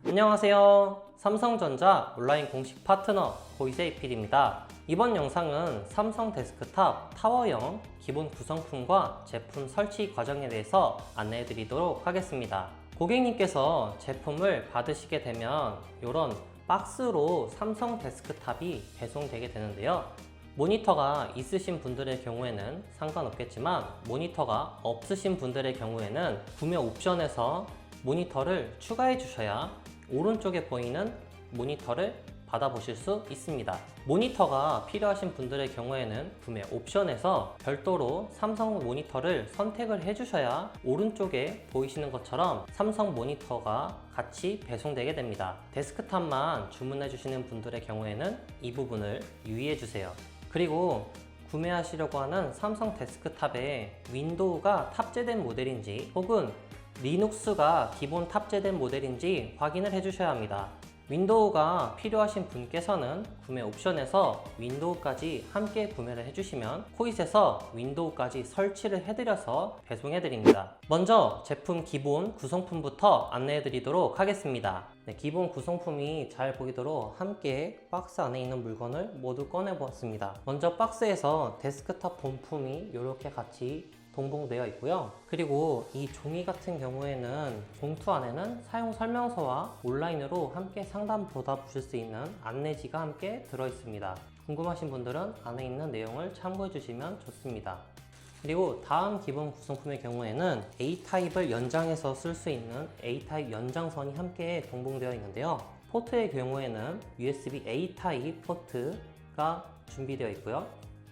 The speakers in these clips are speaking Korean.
안녕하세요. 삼성전자 온라인 공식 파트너 고이세이 PD입니다. 이번 영상은 삼성 데스크탑 타워형 기본 구성품과 제품 설치 과정에 대해서 안내해 드리도록 하겠습니다. 고객님께서 제품을 받으시게 되면 이런 박스로 삼성 데스크탑이 배송되게 되는데요. 모니터가 있으신 분들의 경우에는 상관없겠지만 모니터가 없으신 분들의 경우에는 구매 옵션에서 모니터를 추가해 주셔야 오른쪽에 보이는 모니터를 받아보실 수 있습니다. 모니터가 필요하신 분들의 경우에는 구매 옵션에서 별도로 삼성 모니터를 선택을 해주셔야 오른쪽에 보이시는 것처럼 삼성 모니터가 같이 배송되게 됩니다. 데스크탑만 주문해 주시는 분들의 경우에는 이 부분을 유의해 주세요. 그리고 구매하시려고 하는 삼성 데스크탑에 윈도우가 탑재된 모델인지 혹은 리눅스가 기본 탑재된 모델인지 확인을 해주셔야 합니다. 윈도우가 필요하신 분께서는 구매 옵션에서 윈도우까지 함께 구매를 해주시면 코잇에서 윈도우까지 설치를 해드려서 배송해드립니다. 먼저 제품 기본 구성품부터 안내해드리도록 하겠습니다. 기본 구성품이 잘 보이도록 함께 박스 안에 있는 물건을 모두 꺼내보았습니다. 먼저 박스에서 데스크탑 본품이 이렇게 같이 동봉되어 있고요. 그리고 이 종이 같은 경우에는 봉투 안에는 사용 설명서와 온라인으로 함께 상담 받아보실 수 있는 안내지가 함께 들어 있습니다. 궁금하신 분들은 안에 있는 내용을 참고해 주시면 좋습니다. 그리고 다음 기본 구성품의 경우에는 A타입을 연장해서 쓸 수 있는 A타입 연장선이 함께 동봉되어 있는데요. 포트의 경우에는 USB A타입 포트가 준비되어 있고요.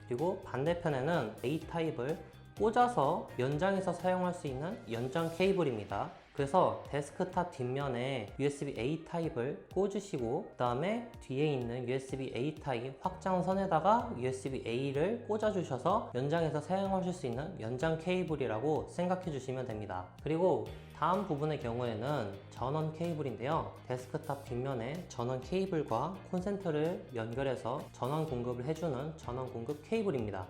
그리고 반대편에는 A타입을 꽂아서 연장해서 사용할 수 있는 연장 케이블입니다. 그래서 데스크탑 뒷면에 USB-A 타입을 꽂으시고 그 다음에 뒤에 있는 USB-A 타입 확장선에다가 USB-A를 꽂아주셔서 연장해서 사용하실 수 있는 연장 케이블이라고 생각해 주시면 됩니다. 그리고 다음 부분의 경우에는 전원 케이블인데요. 데스크탑 뒷면에 전원 케이블과 콘센트를 연결해서 전원 공급을 해주는 전원 공급 케이블입니다.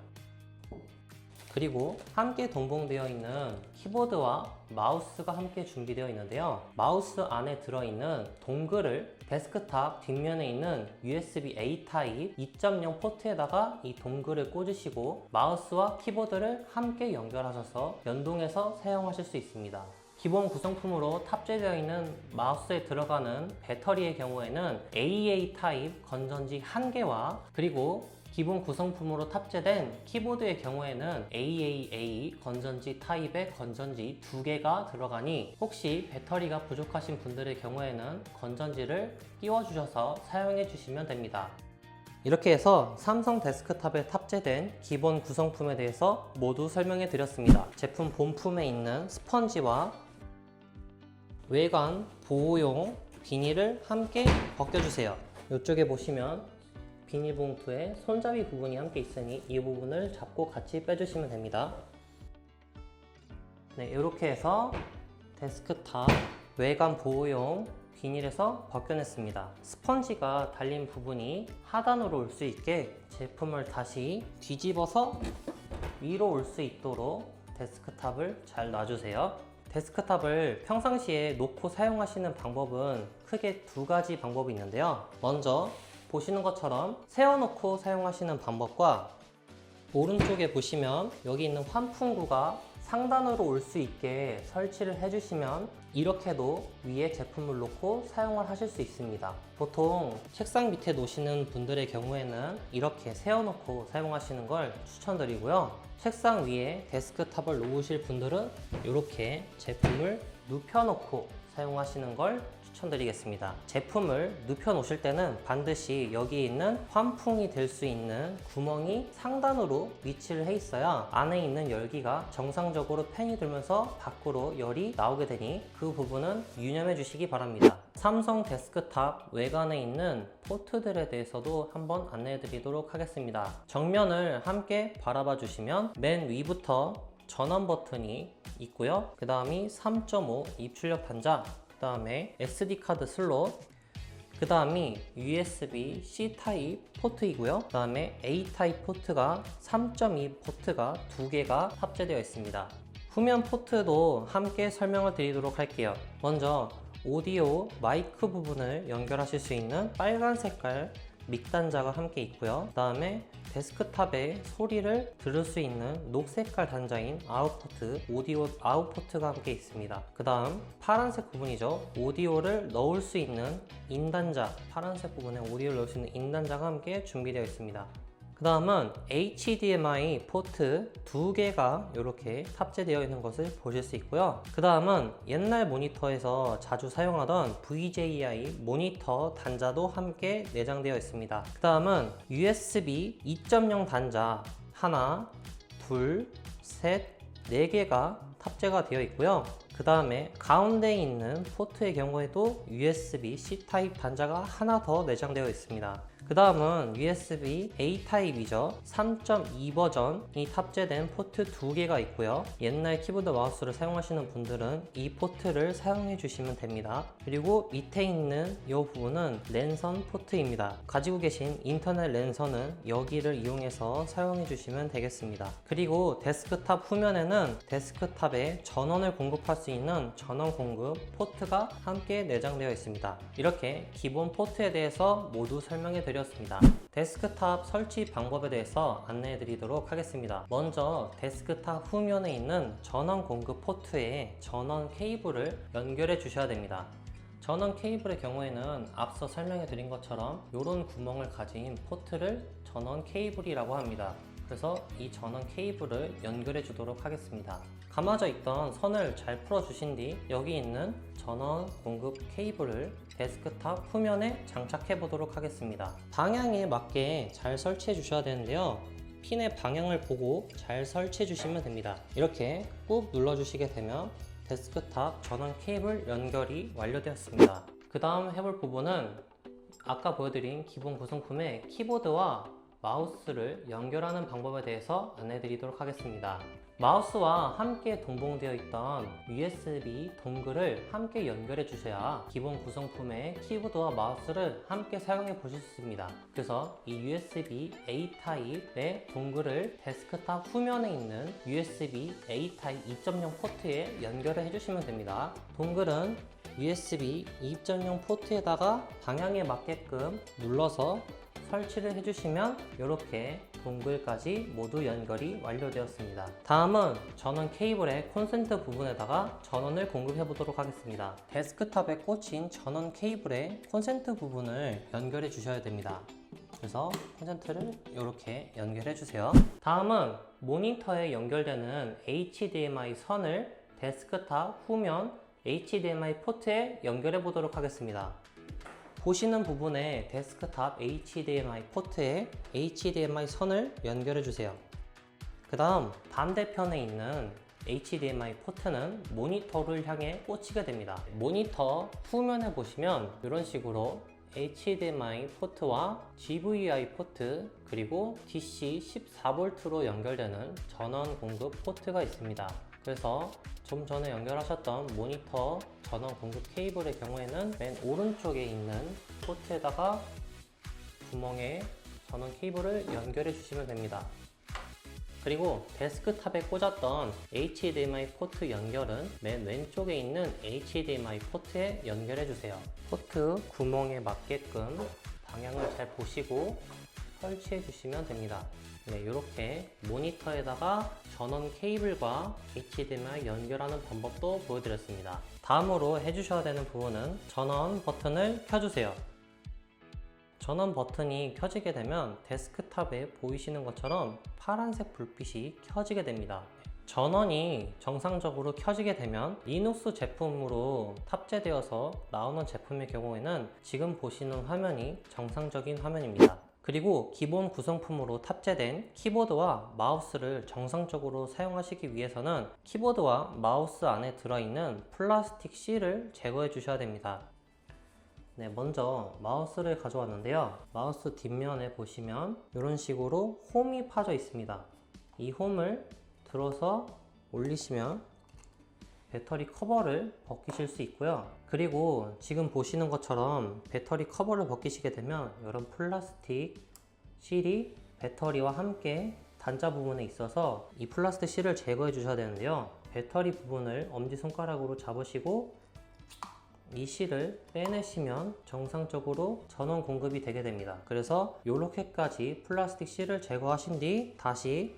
그리고 함께 동봉되어 있는 키보드와 마우스가 함께 준비되어 있는데요. 마우스 안에 들어있는 동글을 데스크탑 뒷면에 있는 USB-A 타입 2.0 포트에다가 이 동글을 꽂으시고 마우스와 키보드를 함께 연결하셔서 연동해서 사용하실 수 있습니다. 기본 구성품으로 탑재되어 있는 마우스에 들어가는 배터리의 경우에는 AA 타입 건전지 1개와 그리고 기본 구성품으로 탑재된 키보드의 경우에는 AAA 건전지 타입의 건전지 2개가 들어가니 혹시 배터리가 부족하신 분들의 경우에는 건전지를 끼워주셔서 사용해 주시면 됩니다. 이렇게 해서 삼성 데스크탑에 탑재된 기본 구성품에 대해서 모두 설명해 드렸습니다. 제품 본품에 있는 스펀지와 외관 보호용 비닐을 함께 벗겨주세요. 이쪽에 보시면 비닐봉투에 손잡이 부분이 함께 있으니 이 부분을 잡고 같이 빼주시면 됩니다. 네, 이렇게 해서 데스크탑 외관 보호용 비닐에서 벗겨냈습니다. 스펀지가 달린 부분이 하단으로 올 수 있게 제품을 다시 뒤집어서 위로 올 수 있도록 데스크탑을 잘 놔주세요. 데스크탑을 평상시에 놓고 사용하시는 방법은 크게 두 가지 방법이 있는데요. 먼저 보시는 것처럼 세워놓고 사용하시는 방법과 오른쪽에 보시면 여기 있는 환풍구가 상단으로 올 수 있게 설치를 해주시면 이렇게도 위에 제품을 놓고 사용을 하실 수 있습니다. 보통 책상 밑에 놓으시는 분들의 경우에는 이렇게 세워놓고 사용하시는 걸 추천드리고요. 책상 위에 데스크탑을 놓으실 분들은 이렇게 제품을 눕혀놓고 사용하시는 걸 추천드리겠습니다. 제품을 눕혀 놓으실 때는 반드시 여기 있는 환풍이 될 수 있는 구멍이 상단으로 위치를 해 있어야 안에 있는 열기가 정상적으로 팬이 돌면서 밖으로 열이 나오게 되니 그 부분은 유념해 주시기 바랍니다. 삼성 데스크탑 외관에 있는 포트들에 대해서도 한번 안내해 드리도록 하겠습니다. 정면을 함께 바라봐 주시면 맨 위부터 전원 버튼이 있고요. 그 다음이 3.5 입출력 단자, 그 다음에 SD카드 슬롯, 그 다음이 USB-C 타입 포트이고요. 그 다음에 A 타입 포트가 3.2 포트가 2개가 탑재되어 있습니다. 후면 포트도 함께 설명을 드리도록 할게요. 먼저 오디오 마이크 부분을 연결하실 수 있는 빨간 색깔 밑단자가 함께 있고요. 그 다음에 데스크탑에 소리를 들을 수 있는 녹색깔 단자인 아웃포트, 오디오 아웃포트가 함께 있습니다. 그 다음 파란색 부분이죠. 오디오를 넣을 수 있는 인단자, 파란색 부분에 오디오를 넣을 수 있는 인단자가 함께 준비되어 있습니다. 그 다음은 HDMI 포트 2개가 이렇게 탑재되어 있는 것을 보실 수 있고요. 그 다음은 옛날 모니터에서 자주 사용하던 VJI 모니터 단자도 함께 내장되어 있습니다. 그 다음은 USB 2.0 단자 하나, 둘, 셋, 4개가 탑재가 되어 있고요. 그 다음에 가운데 있는 포트의 경우에도 USB-C 타입 단자가 하나 더 내장되어 있습니다. 그 다음은 USB-A 타입이죠. 3.2 버전이 탑재된 포트 2개가 있고요. 옛날 키보드 마우스를 사용하시는 분들은 이 포트를 사용해 주시면 됩니다. 그리고 밑에 있는 이 부분은 랜선 포트입니다. 가지고 계신 인터넷 랜선은 여기를 이용해서 사용해 주시면 되겠습니다. 그리고 데스크탑 후면에는 데스크탑에 전원을 공급할 수 있는 전원 공급 포트가 함께 내장되어 있습니다. 이렇게 기본 포트에 대해서 모두 설명해 드렸습니다. 데스크탑 설치 방법에 대해서 안내해 드리도록 하겠습니다. 먼저 데스크탑 후면에 있는 전원 공급 포트에 전원 케이블을 연결해 주셔야 됩니다. 전원 케이블의 경우에는 앞서 설명해 드린 것처럼 이런 구멍을 가진 포트를 전원 케이블이라고 합니다. 그래서 이 전원 케이블을 연결해 주도록 하겠습니다. 감아져 있던 선을 잘 풀어 주신 뒤 여기 있는 전원 공급 케이블을 데스크탑 후면에 장착해 보도록 하겠습니다. 방향에 맞게 잘 설치해 주셔야 되는데요. 핀의 방향을 보고 잘 설치해 주시면 됩니다. 이렇게 꾹 눌러 주시게 되면 데스크탑 전원 케이블 연결이 완료되었습니다. 그 다음 해볼 부분은 아까 보여드린 기본 구성품의 키보드와 마우스를 연결하는 방법에 대해서 안내해 드리도록 하겠습니다. 마우스와 함께 동봉되어 있던 USB 동글을 함께 연결해 주셔야 기본 구성품의 키보드와 마우스를 함께 사용해 보실 수 있습니다. 그래서 이 USB-A 타입의 동글을 데스크탑 후면에 있는 USB-A 타입 2.0 포트에 연결을 해주시면 됩니다. 동글은 USB 2.0 포트에다가 방향에 맞게끔 눌러서 설치를 해주시면 이렇게 동글까지 모두 연결이 완료되었습니다. 다음은 전원 케이블의 콘센트 부분에다가 전원을 공급해 보도록 하겠습니다. 데스크탑에 꽂힌 전원 케이블의 콘센트 부분을 연결해 주셔야 됩니다. 그래서 콘센트를 이렇게 연결해 주세요. 다음은 모니터에 연결되는 HDMI 선을 데스크탑 후면 HDMI 포트에 연결해 보도록 하겠습니다. 보시는 부분에 데스크탑 HDMI 포트에 HDMI 선을 연결해 주세요. 그 다음 반대편에 있는 HDMI 포트는 모니터를 향해 꽂히게 됩니다. 모니터 후면에 보시면 이런 식으로 HDMI 포트와 GVI 포트 그리고 DC 14V로 연결되는 전원 공급 포트가 있습니다. 그래서 좀 전에 연결하셨던 모니터 전원 공급 케이블의 경우에는 맨 오른쪽에 있는 포트에다가 구멍에 전원 케이블을 연결해 주시면 됩니다. 그리고 데스크탑에 꽂았던 HDMI 포트 연결은 맨 왼쪽에 있는 HDMI 포트에 연결해 주세요. 포트 구멍에 맞게끔 방향을 잘 보시고 설치해 주시면 됩니다. 네, 이렇게 모니터에다가 전원 케이블과 HDMI 연결하는 방법도 보여드렸습니다. 다음으로 해주셔야 되는 부분은 전원 버튼을 켜주세요. 전원 버튼이 켜지게 되면 데스크탑에 보이시는 것처럼 파란색 불빛이 켜지게 됩니다. 전원이 정상적으로 켜지게 되면 리눅스 제품으로 탑재되어서 나오는 제품의 경우에는 지금 보시는 화면이 정상적인 화면입니다. 그리고 기본 구성품으로 탑재된 키보드와 마우스를 정상적으로 사용하시기 위해서는 키보드와 마우스 안에 들어있는 플라스틱 실을 제거해 주셔야 됩니다. 네, 먼저 마우스를 가져왔는데요. 마우스 뒷면에 보시면 이런 식으로 홈이 파져 있습니다. 이 홈을 들어서 올리시면 배터리 커버를 벗기실 수 있고요. 그리고 지금 보시는 것처럼 배터리 커버를 벗기시게 되면 이런 플라스틱 실이 배터리와 함께 단자 부분에 있어서 이 플라스틱 실을 제거해 주셔야 되는데요. 배터리 부분을 엄지손가락으로 잡으시고 이 C를 빼내시면 정상적으로 전원 공급이 되게 됩니다. 그래서 이렇게까지 플라스틱 C를 제거하신 뒤 다시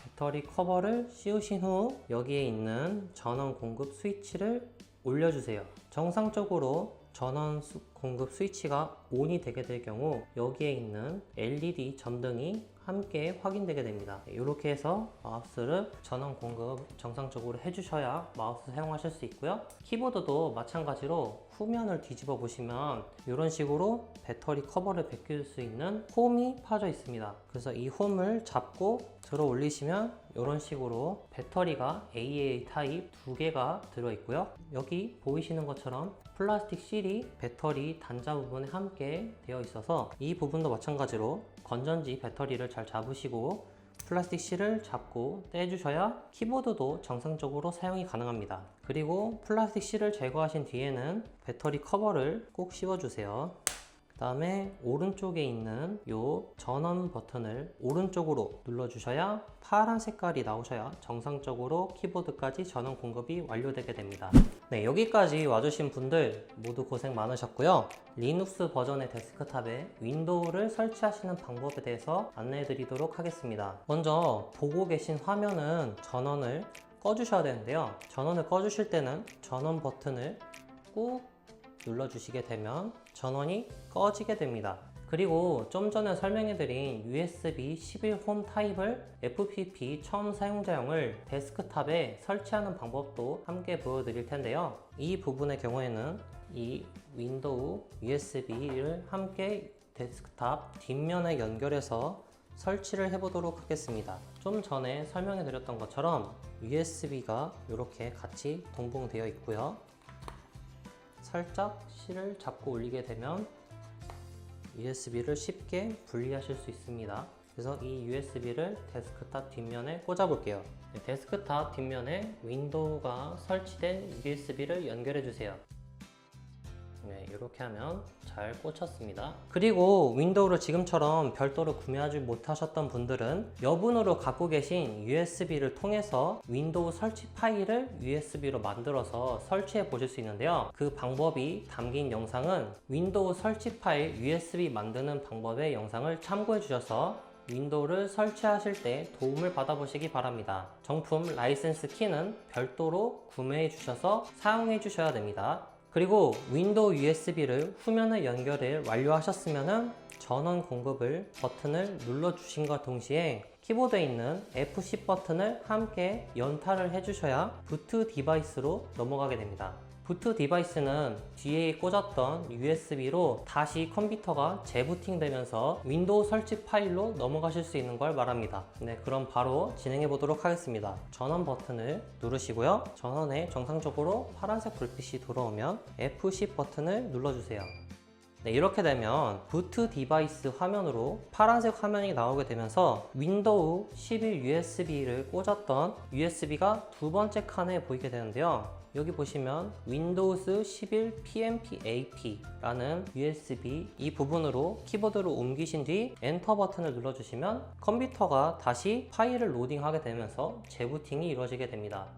배터리 커버를 씌우신 후 여기에 있는 전원 공급 스위치를 올려주세요. 정상적으로 전원 공급 스위치가 ON이 되게 될 경우 여기에 있는 LED 전등이 함께 확인되게 됩니다. 이렇게 해서 마우스를 전원 공급 정상적으로 해주셔야 마우스 사용하실 수 있고요. 키보드도 마찬가지로 후면을 뒤집어 보시면 이런 식으로 배터리 커버를 벗길 수 있는 홈이 파져 있습니다. 그래서 이 홈을 잡고 들어 올리시면 이런 식으로 배터리가 AA 타입 두 개가 들어있고요. 여기 보이시는 것처럼 플라스틱 실이 배터리 단자 부분에 함께 되어 있어서 이 부분도 마찬가지로 건전지 배터리를 잘 잡으시고 플라스틱 실을 잡고 떼주셔야 키보드도 정상적으로 사용이 가능합니다. 그리고 플라스틱 실을 제거하신 뒤에는 배터리 커버를 꼭 씌워주세요. 그 다음에 오른쪽에 있는 이 전원 버튼을 오른쪽으로 눌러주셔야 파란 색깔이 나오셔야 정상적으로 키보드까지 전원 공급이 완료되게 됩니다. 네, 여기까지 와주신 분들 모두 고생 많으셨고요. 리눅스 버전의 데스크탑에 윈도우를 설치하시는 방법에 대해서 안내해 드리도록 하겠습니다. 먼저 보고 계신 화면은 전원을 꺼주셔야 되는데요. 전원을 꺼주실 때는 전원 버튼을 꾹 눌러주시게 되면 전원이 꺼지게 됩니다. 그리고 좀 전에 설명해드린 USB 11홈 타입을 FPP 처음 사용자용을 데스크탑에 설치하는 방법도 함께 보여드릴 텐데요. 이 부분의 경우에는 이 윈도우 USB를 함께 데스크탑 뒷면에 연결해서 설치를 해보도록 하겠습니다. 좀 전에 설명해드렸던 것처럼 USB가 이렇게 같이 동봉되어 있고요. 살짝 실을 잡고 올리게 되면 USB를 쉽게 분리하실 수 있습니다. 그래서 이 USB를 데스크탑 뒷면에 꽂아 볼게요. 데스크탑 뒷면에 윈도우가 설치된 USB를 연결해 주세요. 네, 이렇게 하면 잘 꽂혔습니다. 그리고 윈도우를 지금처럼 별도로 구매하지 못하셨던 분들은 여분으로 갖고 계신 USB를 통해서 윈도우 설치 파일을 USB로 만들어서 설치해 보실 수 있는데요. 그 방법이 담긴 영상은 윈도우 설치 파일 USB 만드는 방법의 영상을 참고해 주셔서 윈도우를 설치하실 때 도움을 받아보시기 바랍니다. 정품 라이센스 키는 별도로 구매해 주셔서 사용해 주셔야 됩니다. 그리고 윈도우 USB를 후면에 연결을 완료하셨으면 전원 공급을 버튼을 눌러주신과 동시에 키보드에 있는 F10 버튼을 함께 연타를 해주셔야 부트 디바이스로 넘어가게 됩니다. 부트 디바이스는 뒤에 꽂았던 USB로 다시 컴퓨터가 재부팅 되면서 윈도우 설치 파일로 넘어가실 수 있는 걸 말합니다. 네, 그럼 바로 진행해 보도록 하겠습니다. 전원 버튼을 누르시고요. 전원에 정상적으로 파란색 불빛이 들어오면 F10 버튼을 눌러주세요. 네, 이렇게 되면 부트 디바이스 화면으로 파란색 화면이 나오게 되면서 윈도우 11 USB를 꽂았던 USB가 두 번째 칸에 보이게 되는데요. 여기 보시면 윈도우스 11 PMP-AP 라는 USB 이 부분으로 키보드를 옮기신 뒤 엔터 버튼을 눌러주시면 컴퓨터가 다시 파일을 로딩하게 되면서 재부팅이 이루어지게 됩니다.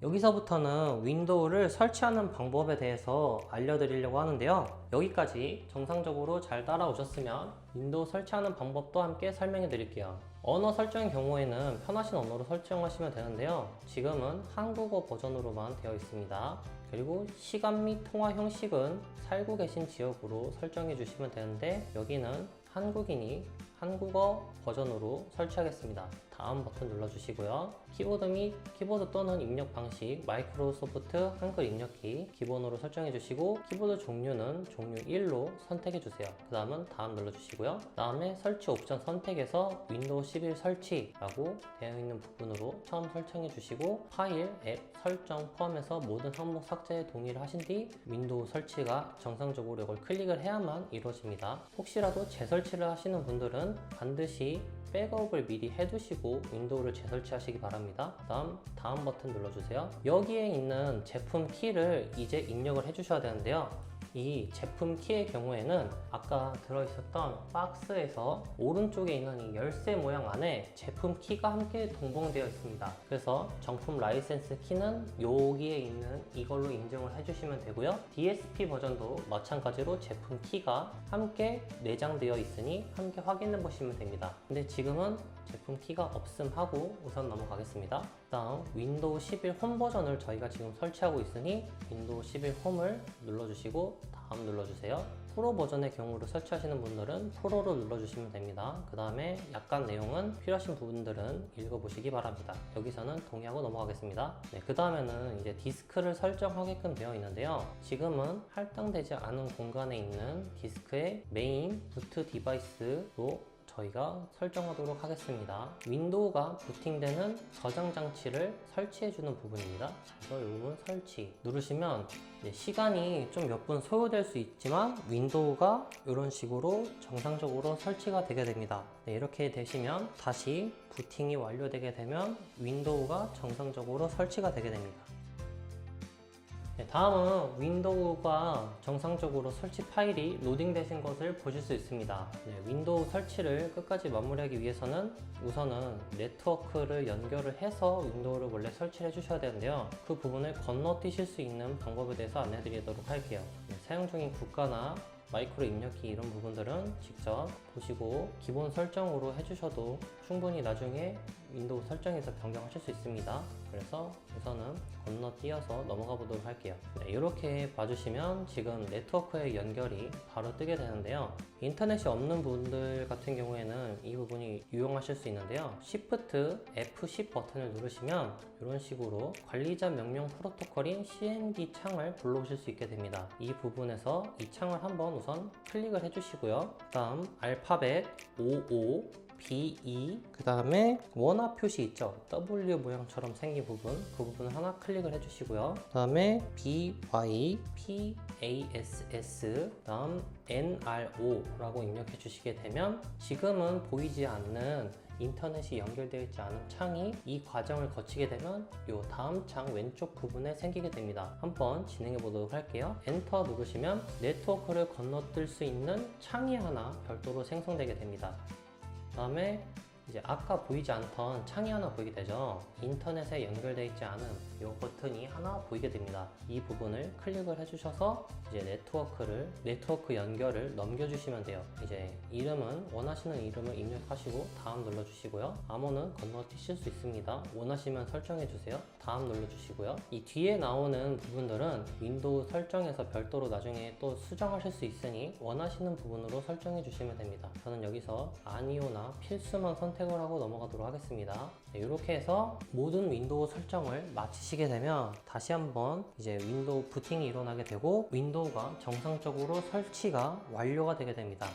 여기서부터는 윈도우를 설치하는 방법에 대해서 알려드리려고 하는데요. 여기까지 정상적으로 잘 따라오셨으면 윈도우 설치하는 방법도 함께 설명해 드릴게요. 언어 설정의 경우에는 편하신 언어로 설정하시면 되는데요. 지금은 한국어 버전으로만 되어 있습니다. 그리고 시간 및 통화 형식은 살고 계신 지역으로 설정해 주시면 되는데 여기는 한국인이 한국어 버전으로 설치하겠습니다. 다음 버튼 눌러주시고요. 키보드 및 키보드 또는 입력 방식 마이크로소프트 한글 입력키 기본으로 설정해 주시고 키보드 종류는 종류 1로 선택해 주세요. 그 다음은 다음 눌러주시고요. 그 다음에 설치 옵션 선택에서 윈도우 11 설치라고 되어 있는 부분으로 처음 설정해 주시고 파일, 앱, 설정 포함해서 모든 항목 삭제에 동의를 하신 뒤 윈도우 설치가 정상적으로 이걸 클릭을 해야만 이루어집니다. 혹시라도 재설치를 하시는 분들은 반드시 백업을 미리 해두시고 윈도우를 재설치하시기 바랍니다. 다음 버튼 눌러주세요. 여기에 있는 제품 키를 이제 입력을 해주셔야 되는데요. 이 제품 키의 경우에는 아까 들어있었던 박스에서 오른쪽에 있는 이 열쇠 모양 안에 제품 키가 함께 동봉되어 있습니다. 그래서 정품 라이센스 키는 여기에 있는 이걸로 인증을 해주시면 되고요. DSP 버전도 마찬가지로 제품 키가 함께 내장되어 있으니 함께 확인해 보시면 됩니다. 근데 지금은 제품 키가 없음 하고 우선 넘어가겠습니다. 다음 윈도우 11 홈 버전을 저희가 지금 설치하고 있으니 윈도우 11 홈을 눌러주시고 다음 눌러주세요. 프로 버전의 경우를 설치하시는 분들은 프로로 눌러주시면 됩니다. 그 다음에 약간 내용은 필요하신 부분들은 읽어보시기 바랍니다. 여기서는 동의하고 넘어가겠습니다. 네, 그 다음에는 이제 디스크를 설정하게끔 되어 있는데요. 지금은 할당되지 않은 공간에 있는 디스크의 메인 부트 디바이스로 저희가 설정하도록 하겠습니다. 윈도우가 부팅되는 저장 장치를 설치해주는 부분입니다. 그래서 이 부분 설치 누르시면 시간이 좀 몇 분 소요될 수 있지만 윈도우가 이런 식으로 정상적으로 설치가 되게 됩니다. 네, 이렇게 되시면 다시 부팅이 완료되게 되면 윈도우가 정상적으로 설치가 되게 됩니다. 네, 다음은 윈도우가 정상적으로 설치 파일이 로딩되신 것을 보실 수 있습니다. 네, 윈도우 설치를 끝까지 마무리하기 위해서는 우선은 네트워크를 연결을 해서 윈도우를 원래 설치를 해주셔야 되는데요. 그 부분을 건너뛰실 수 있는 방법에 대해서 안내해 드리도록 할게요. 네, 사용 중인 국가나 마이크로 입력키 이런 부분들은 직접 보시고 기본 설정으로 해주셔도 충분히 나중에 윈도우 설정에서 변경하실 수 있습니다. 그래서 우선은 건너뛰어서 넘어가 보도록 할게요. 네, 이렇게 봐주시면 지금 네트워크의 연결이 바로 뜨게 되는데요. 인터넷이 없는 분들 같은 경우에는 이 부분이 유용하실 수 있는데요. Shift F10 버튼을 누르시면 이런 식으로 관리자 명령 프로토콜인 CMD 창을 불러오실 수 있게 됩니다. 이 부분에서 이 창을 한번 우선 클릭을 해주시고요. 다음 알파벳 55 BE 그 다음에 원화 표시 있죠? W 모양처럼 생긴 부분 그 부분을 하나 클릭을 해주시고요. 그 다음에 BY PASS 다음 NRO 라고 입력해 주시게 되면 지금은 보이지 않는 인터넷이 연결되어 있지 않은 창이 이 과정을 거치게 되면 이 다음 창 왼쪽 부분에 생기게 됩니다. 한번 진행해 보도록 할게요. 엔터 누르시면 네트워크를 건너뛸 수 있는 창이 하나 별도로 생성되게 됩니다. 그 다음에 이제 아까 보이지 않던 창이 하나 보이게 되죠. 인터넷에 연결되어 있지 않은 이 버튼이 하나 보이게 됩니다. 이 부분을 클릭을 해주셔서 이제 네트워크 연결을 넘겨주시면 돼요. 이제 이름은 원하시는 이름을 입력하시고 다음 눌러주시고요. 암호는 건너뛰실 수 있습니다. 원하시면 설정해주세요. 다음 눌러주시고요. 이 뒤에 나오는 부분들은 윈도우 설정에서 별도로 나중에 또 수정하실 수 있으니 원하시는 부분으로 설정해 주시면 됩니다. 저는 여기서 아니오나 필수만 선택을 하고 넘어가도록 하겠습니다. 네, 이렇게 해서 모든 윈도우 설정을 마치시게 되면 다시 한번 이제 윈도우 부팅이 일어나게 되고 윈도우가 정상적으로 설치가 완료가 되게 됩니다.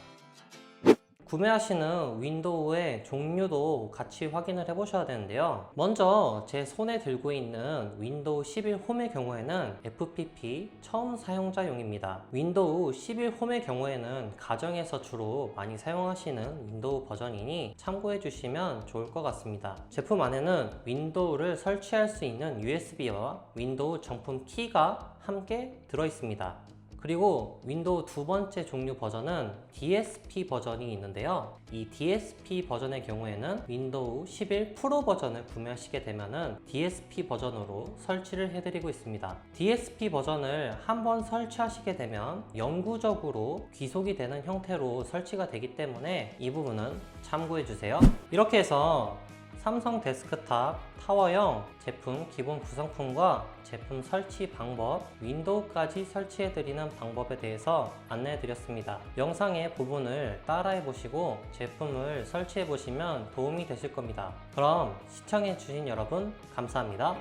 구매하시는 윈도우의 종류도 같이 확인을 해 보셔야 되는데요. 먼저 제 손에 들고 있는 윈도우 11 홈의 경우에는 FPP 처음 사용자용입니다. 윈도우 11 홈의 경우에는 가정에서 주로 많이 사용하시는 윈도우 버전이니 참고해 주시면 좋을 것 같습니다. 제품 안에는 윈도우를 설치할 수 있는 USB와 윈도우 정품 키가 함께 들어 있습니다. 그리고 윈도우 두 번째 종류 버전은 DSP 버전이 있는데요. 이 DSP 버전의 경우에는 윈도우 11 프로 버전을 구매하시게 되면은 DSP 버전으로 설치를 해드리고 있습니다. DSP 버전을 한번 설치하시게 되면 영구적으로 귀속이 되는 형태로 설치가 되기 때문에 이 부분은 참고해 주세요. 이렇게 해서 삼성 데스크탑 타워형 제품 기본 구성품과 제품 설치 방법, 윈도우까지 설치해드리는 방법에 대해서 안내해드렸습니다. 영상의 부분을 따라해보시고 제품을 설치해보시면 도움이 되실 겁니다. 그럼 시청해주신 여러분 감사합니다.